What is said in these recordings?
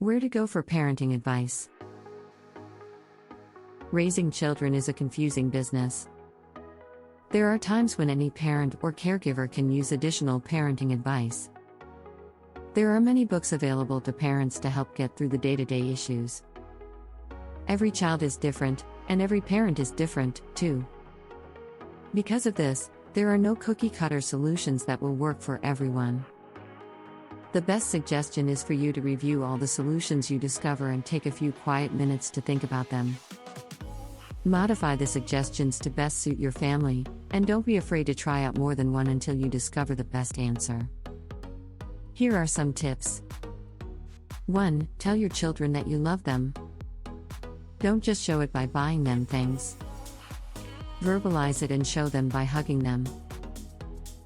Where to go for parenting advice? Raising children is a confusing business. There are times when any parent or caregiver can use additional parenting advice. There are many books available to parents to help get through the day-to-day issues. Every child is different, and every parent is different, too. Because of this, there are no cookie-cutter solutions that will work for everyone. The best suggestion is for you to review all the solutions you discover and take a few quiet minutes to think about them. Modify the suggestions to best suit your family, and don't be afraid to try out more than one until you discover the best answer. Here are some tips. 1. Tell your children that you love them. Don't just show it by buying them things. Verbalize it and show them by hugging them.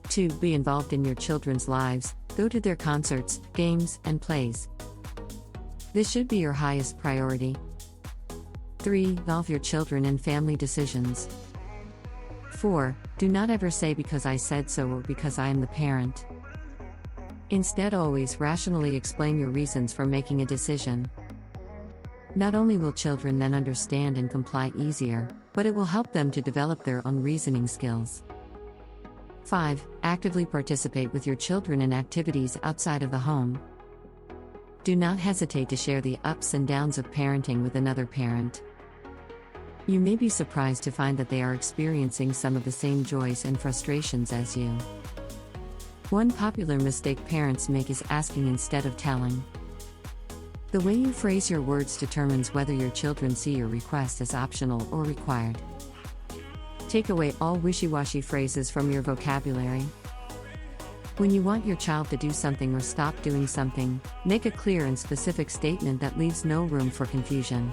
2. Be involved in your children's lives. Go to their concerts, games, and plays. This should be your highest priority. 3. Involve your children in family decisions. 4. Do not ever say because I said so or because I am the parent. Instead, always rationally explain your reasons for making a decision. Not only will children then understand and comply easier, but it will help them to develop their own reasoning skills. 5. Actively participate with your children in activities outside of the home. Do not hesitate to share the ups and downs of parenting with another parent. You may be surprised to find that they are experiencing some of the same joys and frustrations as you. One popular mistake parents make is asking instead of telling. The way you phrase your words determines whether your children see your request as optional or required. Take away all wishy-washy phrases from your vocabulary. When you want your child to do something or stop doing something, make a clear and specific statement that leaves no room for confusion.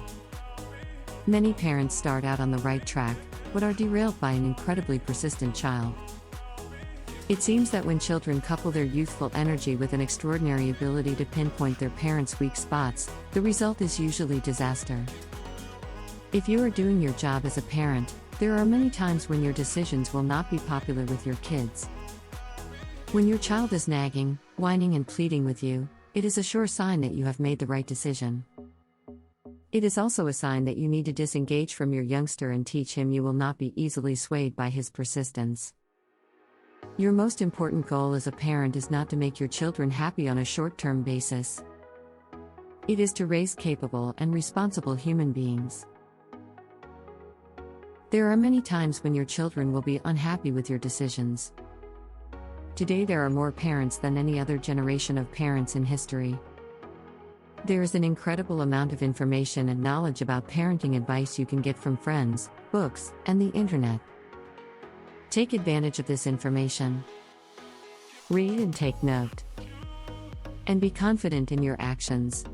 Many parents start out on the right track, but are derailed by an incredibly persistent child. It seems that when children couple their youthful energy with an extraordinary ability to pinpoint their parents' weak spots, the result is usually disaster. If you are doing your job as a parent, there are many times when your decisions will not be popular with your kids. When your child is nagging, whining, and pleading with you, it is a sure sign that you have made the right decision. It is also a sign that you need to disengage from your youngster and teach him you will not be easily swayed by his persistence. Your most important goal as a parent is not to make your children happy on a short-term basis. It is to raise capable and responsible human beings. There are many times when your children will be unhappy with your decisions. Today there are more parents than any other generation of parents in history. There is an incredible amount of information and knowledge about parenting advice you can get from friends, books, and the internet. Take advantage of this information. Read and take note. And be confident in your actions.